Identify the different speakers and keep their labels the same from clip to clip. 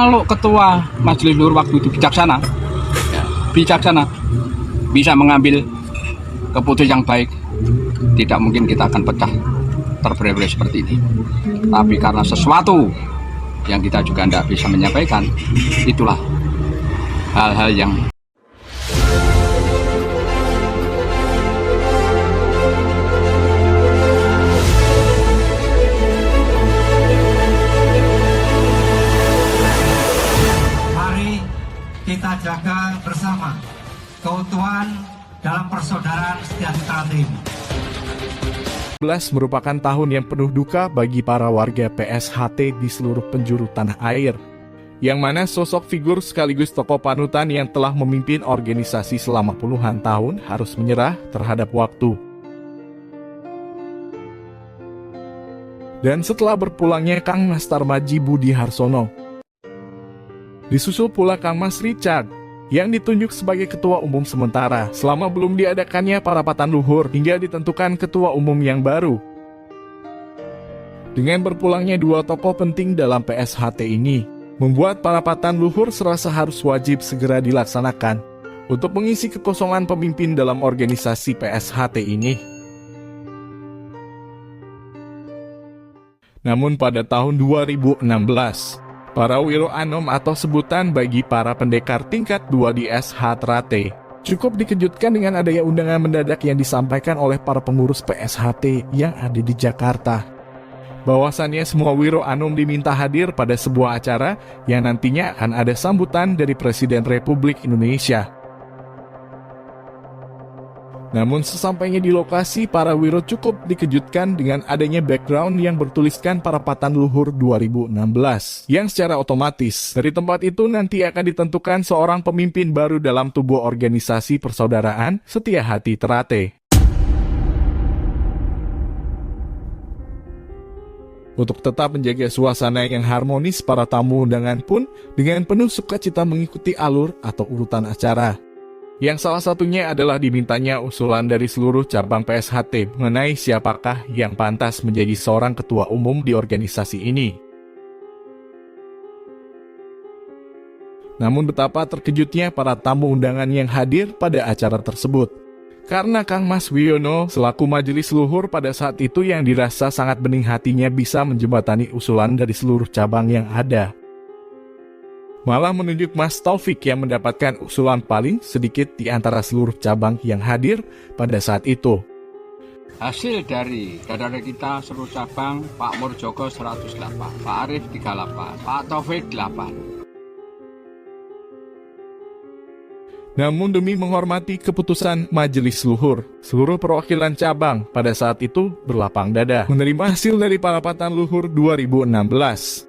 Speaker 1: Kalau ketua majelis luhur waktu itu bijaksana, ya, bisa mengambil keputusan yang baik, tidak mungkin kita akan pecah terbelah-belah seperti ini. Tapi karena sesuatu yang kita juga tidak bisa menyampaikan, itulah hal-hal yang
Speaker 2: kita jaga bersama keutuhan dalam persaudaraan sejati Trate.
Speaker 3: 2019 merupakan tahun yang penuh duka bagi para warga PSHT di seluruh penjuru tanah air, yang mana sosok figur sekaligus tokoh panutan yang telah memimpin organisasi selama puluhan tahun harus menyerah terhadap waktu. Dan setelah berpulangnya Kang Mas Tarmadji Budi Harsono, disusul pula Kang Mas Richard, yang ditunjuk sebagai ketua umum sementara selama belum diadakannya parapatan luhur hingga ditentukan ketua umum yang baru. Dengan berpulangnya dua tokoh penting dalam PSHT ini, membuat parapatan luhur serasa harus wajib segera dilaksanakan untuk mengisi kekosongan pemimpin dalam organisasi PSHT ini. Namun pada tahun 2016, para Wiro Anom atau sebutan bagi para pendekar tingkat 2 di SH Trate cukup dikejutkan dengan adanya undangan mendadak yang disampaikan oleh para pengurus PSHT yang ada di Jakarta. Bahwasannya semua Wiro Anom diminta hadir pada sebuah acara yang nantinya akan ada sambutan dari Presiden Republik Indonesia. Namun sesampainya di lokasi, para Wiro cukup dikejutkan dengan adanya background yang bertuliskan Parapatan Luhur 2016, yang secara otomatis dari tempat itu nanti akan ditentukan seorang pemimpin baru dalam tubuh organisasi persaudaraan Setia Hati Trate. Untuk tetap menjaga suasana yang harmonis, para tamu undangan pun dengan penuh sukacita mengikuti alur atau urutan acara, yang salah satunya adalah dimintanya usulan dari seluruh cabang PSHT mengenai siapakah yang pantas menjadi seorang ketua umum di organisasi ini. Namun betapa terkejutnya para tamu undangan yang hadir pada acara tersebut, karena Kang Mas Wiono selaku majelis luhur pada saat itu yang dirasa sangat bening hatinya bisa menjembatani usulan dari seluruh cabang yang ada, malah menunjuk Mas Taufik yang mendapatkan usulan paling sedikit di antara seluruh cabang yang hadir pada saat itu.
Speaker 1: hasil dari data kita seluruh cabang, Pak Murjoko 108, Pak Arif 38, Pak Taufik 8.
Speaker 3: Namun demi menghormati keputusan majelis luhur, seluruh perwakilan cabang pada saat itu berlapang dada menerima hasil dari Parapatan Luhur 2016.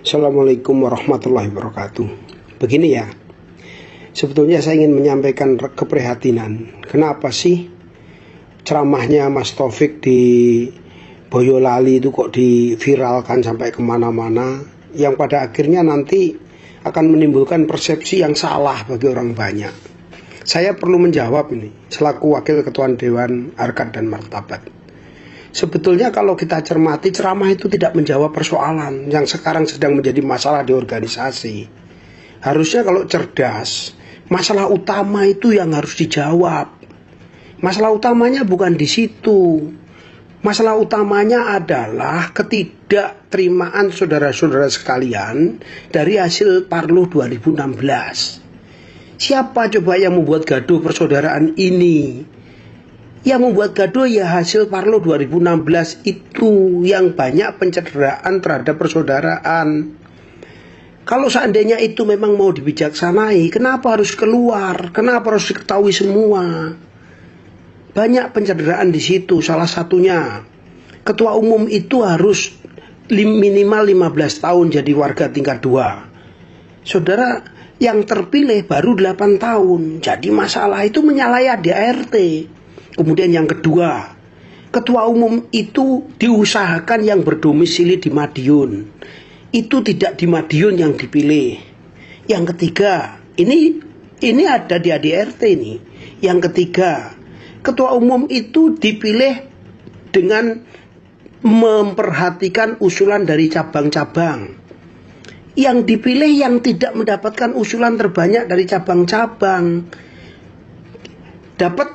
Speaker 4: Assalamualaikum warahmatullahi wabarakatuh. Begini ya, sebetulnya saya ingin menyampaikan keprihatinan. Kenapa sih ceramahnya Mas Taufik di Boyolali itu kok diviralkan sampai kemana-mana, yang pada akhirnya nanti akan menimbulkan persepsi yang salah bagi orang banyak. Saya perlu menjawab ini selaku Wakil Ketua Dewan Harkat dan Martabat. Sebetulnya kalau kita cermati, ceramah itu tidak menjawab persoalan yang sekarang sedang menjadi masalah di organisasi. Harusnya kalau cerdas, masalah utama itu yang harus dijawab. Masalah utamanya bukan di situ. Masalah utamanya adalah ketidakterimaan saudara-saudara sekalian dari hasil Parluh 2016. Siapa coba yang membuat gaduh persaudaraan ini? Yang membuat gaduh ya hasil Parluh 2016 itu, yang banyak pencederaan terhadap persaudaraan. Kalau seandainya itu memang mau dibijaksanai, kenapa harus keluar? Kenapa harus diketahui semua? Banyak pencederaan di situ. Salah satunya, ketua umum itu harus minimal 15 tahun jadi warga tingkat 2. Saudara yang terpilih baru 8 tahun. Jadi masalah itu menyalahi ADART. Kemudian yang kedua, ketua umum itu diusahakan yang berdomisili di Madiun. Itu tidak di Madiun yang dipilih. Yang ketiga, ini ada di ADRT ini. Yang ketiga, ketua umum itu dipilih dengan memperhatikan usulan dari cabang-cabang. Yang dipilih yang tidak mendapatkan usulan terbanyak dari cabang-cabang. Dapat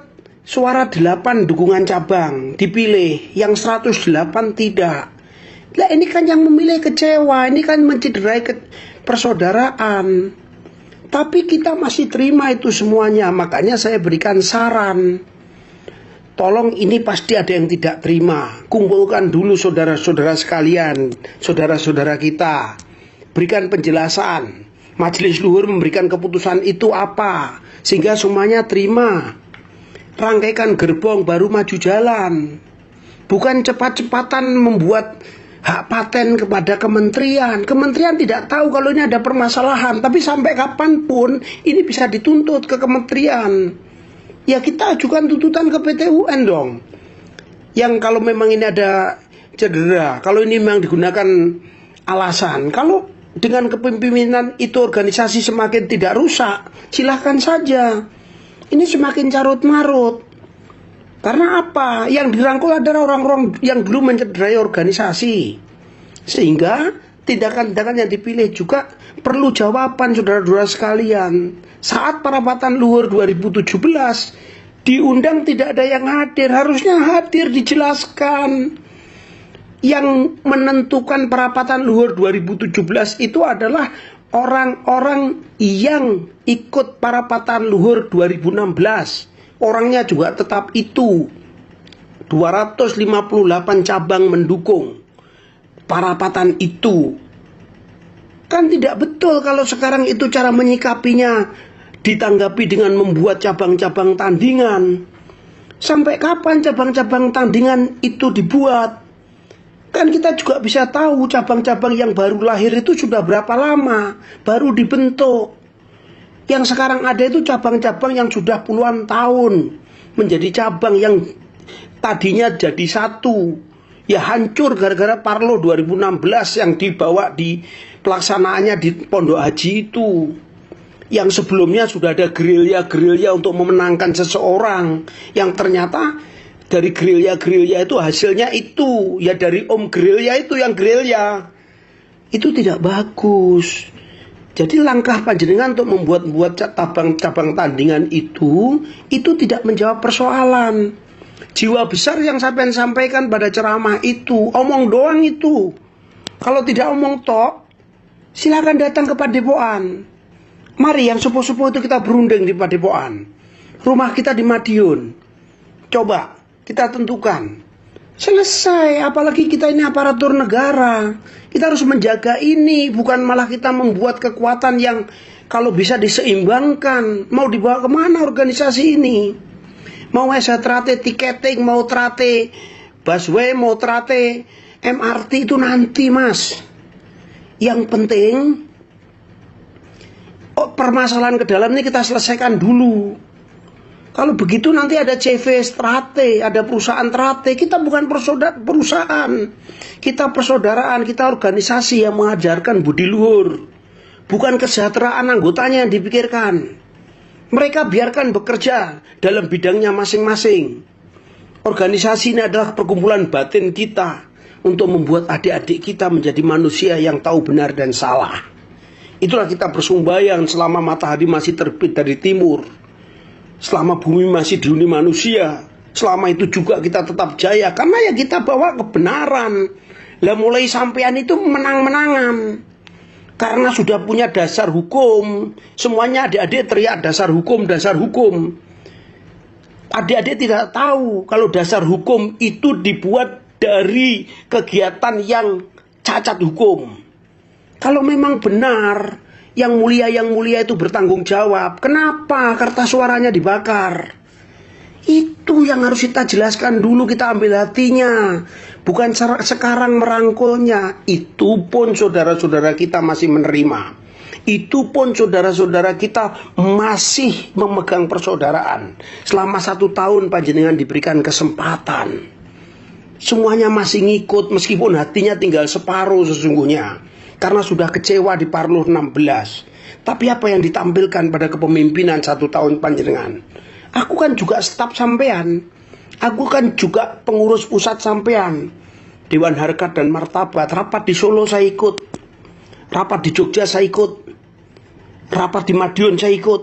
Speaker 4: suara 8 dukungan cabang dipilih, yang 108 tidak. Lah ini kan yang memilih kecewa, ini kan mencederai persaudaraan. Tapi kita masih terima itu semuanya. Makanya saya berikan saran, tolong, ini pasti ada yang tidak terima. Kumpulkan dulu saudara-saudara sekalian, saudara-saudara kita, berikan penjelasan. Majelis Luhur memberikan keputusan itu apa, sehingga semuanya terima. Rangkaikan gerbong baru maju jalan. Bukan cepat-cepatan membuat hak paten kepada kementerian. Kementerian tidak tahu kalau ini ada permasalahan, tapi sampai kapanpun ini bisa dituntut ke kementerian. Ya kita ajukan tuntutan ke PT UN dong. Yang kalau memang ini ada cedera, kalau ini memang digunakan alasan, kalau dengan kepemimpinan itu organisasi semakin tidak rusak, silahkan saja. Ini semakin carut marut. Karena apa? Yang dirangkul adalah orang-orang yang dulu mencederai organisasi. Sehingga tindakan-tindakan yang dipilih juga perlu jawaban, saudara-saudara sekalian. Saat perapatan luhur 2017 diundang tidak ada yang hadir. Harusnya hadir, dijelaskan. Yang menentukan perapatan luhur 2017 itu adalah orang-orang yang ikut perapatan luhur 2016. Orangnya juga tetap itu. 258 cabang mendukung perapatan itu. Kan tidak betul kalau sekarang itu cara menyikapinya ditanggapi dengan membuat cabang-cabang tandingan. Sampai kapan cabang-cabang tandingan itu dibuat? Kan kita juga bisa tahu cabang-cabang yang baru lahir itu sudah berapa lama baru dibentuk. Yang sekarang ada itu cabang-cabang yang sudah puluhan tahun menjadi cabang yang tadinya jadi satu. Ya hancur gara-gara Parlo 2016 yang dibawa di pelaksanaannya di Pondok Haji itu. Yang sebelumnya sudah ada gerilya-gerilya untuk memenangkan seseorang. Yang ternyata dari gerilya-gerilya itu hasilnya itu. Ya dari om gerilya itu yang gerilya. Itu tidak bagus. Jadi langkah panjenengan untuk membuat cabang tandingan itu tidak menjawab persoalan. Jiwa besar yang sampai sampaikan pada ceramah itu, omong doang itu. Kalau tidak omong tok, silakan datang ke Padepokan. Mari yang sepuh-sepuh itu kita berunding di Padepokan. Rumah kita di Madiun. Coba kita tentukan. Selesai, apalagi kita ini aparatur negara. Kita harus menjaga ini, bukan malah kita membuat kekuatan yang kalau bisa diseimbangkan. Mau dibawa kemana organisasi ini? Mau trate tiketing, mau trate busway, mau trate MRT itu nanti, Mas. Yang penting permasalahan ke dalam ini kita selesaikan dulu. Kalau begitu nanti ada CV Strate, ada perusahaan Trate. Kita bukan perusahaan. Kita persaudaraan, kita organisasi yang mengajarkan budi luhur. Bukan kesejahteraan anggotanya yang dipikirkan. Mereka biarkan bekerja dalam bidangnya masing-masing. Organisasi ini adalah perkumpulan batin kita untuk membuat adik-adik kita menjadi manusia yang tahu benar dan salah. Itulah kita bersembahyang selama matahari masih terbit dari timur. Selama bumi masih dihuni manusia, selama itu juga kita tetap jaya. Karena ya kita bawa kebenaran. Lah mulai sampean itu menang-menangan. Karena sudah punya dasar hukum. Semuanya adik-adik teriak dasar hukum, dasar hukum. Adik-adik tidak tahu kalau dasar hukum itu dibuat dari kegiatan yang cacat hukum. Kalau memang benar yang mulia itu bertanggung jawab, kenapa kertas suaranya dibakar? Itu yang harus kita jelaskan dulu, kita ambil hatinya. Bukan sekarang merangkulnya. Itu pun saudara-saudara kita masih menerima. Itu pun saudara-saudara kita masih memegang persaudaraan. Selama 1 tahun panjenengan diberikan kesempatan. Semuanya masih ngikut meskipun hatinya tinggal separuh sesungguhnya. Karena sudah kecewa di Parluh 16. Tapi apa yang ditampilkan pada kepemimpinan 1 tahun panjenengan? Aku kan juga staf sampean. Aku kan juga pengurus pusat sampean. Dewan Harkat dan Martabat. Rapat di Solo saya ikut. Rapat di Jogja saya ikut. Rapat di Madiun saya ikut.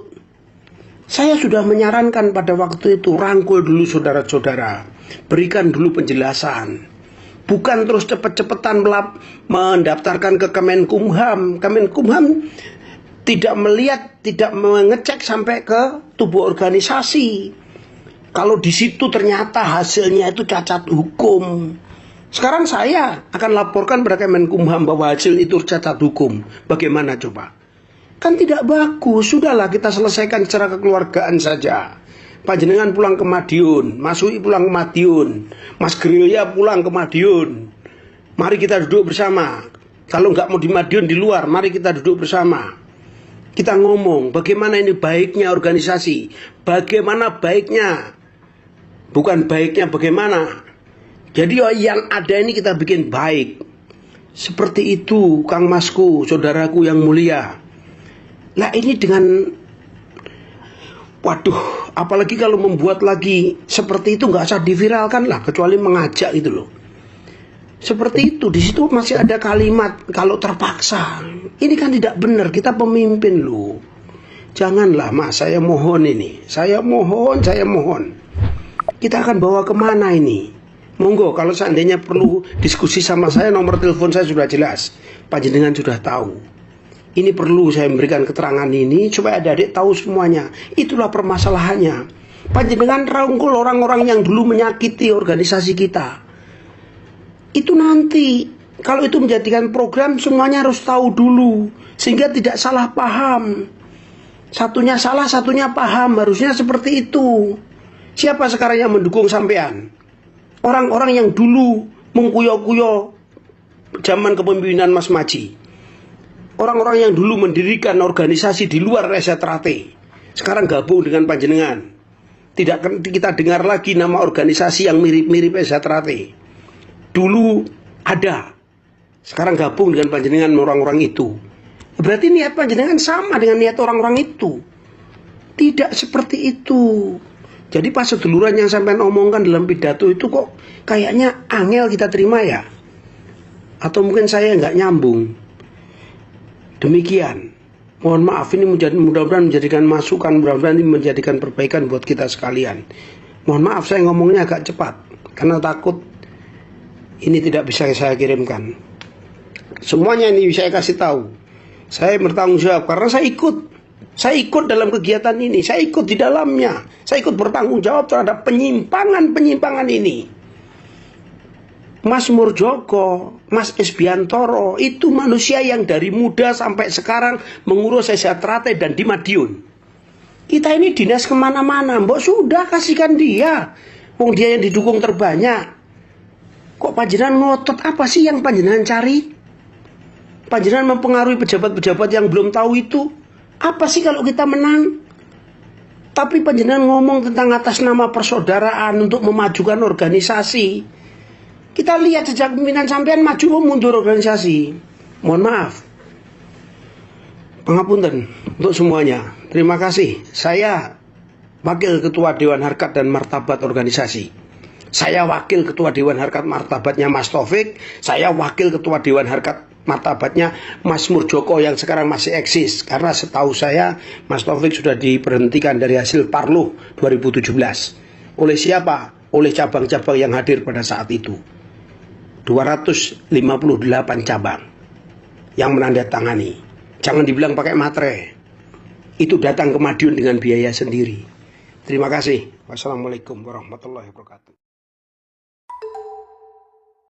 Speaker 4: Saya sudah menyarankan pada waktu itu, rangkul dulu saudara-saudara. Berikan dulu penjelasan. Bukan terus cepet-cepetan mendaftarkan ke Kemenkumham. Kemenkumham tidak melihat, tidak mengecek sampai ke tubuh organisasi. Kalau di situ ternyata hasilnya itu cacat hukum. Sekarang saya akan laporkan pada Kemenkumham bahwa hasil itu cacat hukum. Bagaimana coba? Kan tidak bagus. Sudahlah kita selesaikan secara kekeluargaan saja. Panjenengan pulang ke Madiun, Mas Ui pulang ke Madiun, Mas Gerilya pulang ke Madiun. Mari kita duduk bersama. Kalau nggak mau di Madiun, di luar, mari kita duduk bersama. Kita ngomong bagaimana ini baiknya organisasi. Bagaimana baiknya. Bukan baiknya bagaimana. Jadi yang ada ini kita bikin baik. Seperti itu Kang Masku, saudaraku yang mulia. Lah ini dengan... Waduh, apalagi kalau membuat lagi seperti itu nggak usah diviralkan lah, kecuali mengajak itu loh. Seperti itu, di situ masih ada kalimat kalau terpaksa. Ini kan tidak benar, kita pemimpin loh. Janganlah Mas, saya mohon ini. Saya mohon. Kita akan bawa kemana ini? Monggo, kalau seandainya perlu diskusi sama saya, nomor telepon saya sudah jelas. Panjenengan sudah tahu. Ini perlu saya memberikan keterangan ini supaya adik-adik tahu semuanya. Itulah permasalahannya. Panjenengan rangkul orang-orang yang dulu menyakiti organisasi kita. Itu nanti, kalau itu menjadikan program, semuanya harus tahu dulu. Sehingga tidak salah paham. Satunya salah, satunya paham. Harusnya seperti itu. Siapa sekarang yang mendukung sampean? Orang-orang yang dulu mengkuyo-kuyo zaman kepemimpinan Mas Maji. Orang-orang yang dulu mendirikan organisasi di luar Reza Trate. Sekarang gabung dengan panjenengan. Tidak kita dengar lagi nama organisasi yang mirip-mirip Reza Trate. Dulu ada. Sekarang gabung dengan panjenengan orang-orang itu. Berarti niat panjenengan sama dengan niat orang-orang itu. Tidak seperti itu. Jadi pas seduluran yang sampai omongkan dalam pidato itu kok kayaknya angel kita terima ya. Atau mungkin saya nggak nyambung. Demikian, mohon maaf ini mudah-mudahan menjadikan masukan, mudah-mudahan ini menjadikan perbaikan buat kita sekalian. Mohon maaf saya ngomongnya agak cepat, karena takut ini tidak bisa saya kirimkan. Semuanya ini saya kasih tahu. Saya bertanggung jawab karena saya ikut dalam kegiatan ini, saya ikut di dalamnya, saya ikut bertanggung jawab terhadap penyimpangan ini. Mas Murjoko, Mas Esbiantoro, itu manusia yang dari muda sampai sekarang mengurus Reza Trate dan di Madiun. Kita ini dinas kemana-mana, mbok sudah kasihkan dia. Wong dia yang didukung terbanyak. Kok panjenengan ngotot, apa sih yang panjenengan cari? Panjenengan mempengaruhi pejabat-pejabat yang belum tahu itu. Apa sih kalau kita menang? Tapi panjenengan ngomong tentang atas nama persaudaraan untuk memajukan organisasi. Kita lihat sejak pimpinan sampean maju mundur organisasi. Mohon maaf. Pengapunten untuk semuanya. Terima kasih. Saya Wakil Ketua Dewan Harkat dan Martabat Organisasi. Saya Wakil Ketua Dewan Harkat Martabatnya Mas Taufik. Saya Wakil Ketua Dewan Harkat Martabatnya Mas Murjoko yang sekarang masih eksis. Karena setahu saya Mas Taufik sudah diberhentikan dari hasil Parluh 2017. Oleh siapa? Oleh cabang-cabang yang hadir pada saat itu. 258 cabang yang menandatangani. Jangan dibilang pakai materai. Itu datang ke Madiun dengan biaya sendiri. Terima kasih. Wassalamualaikum warahmatullahi wabarakatuh.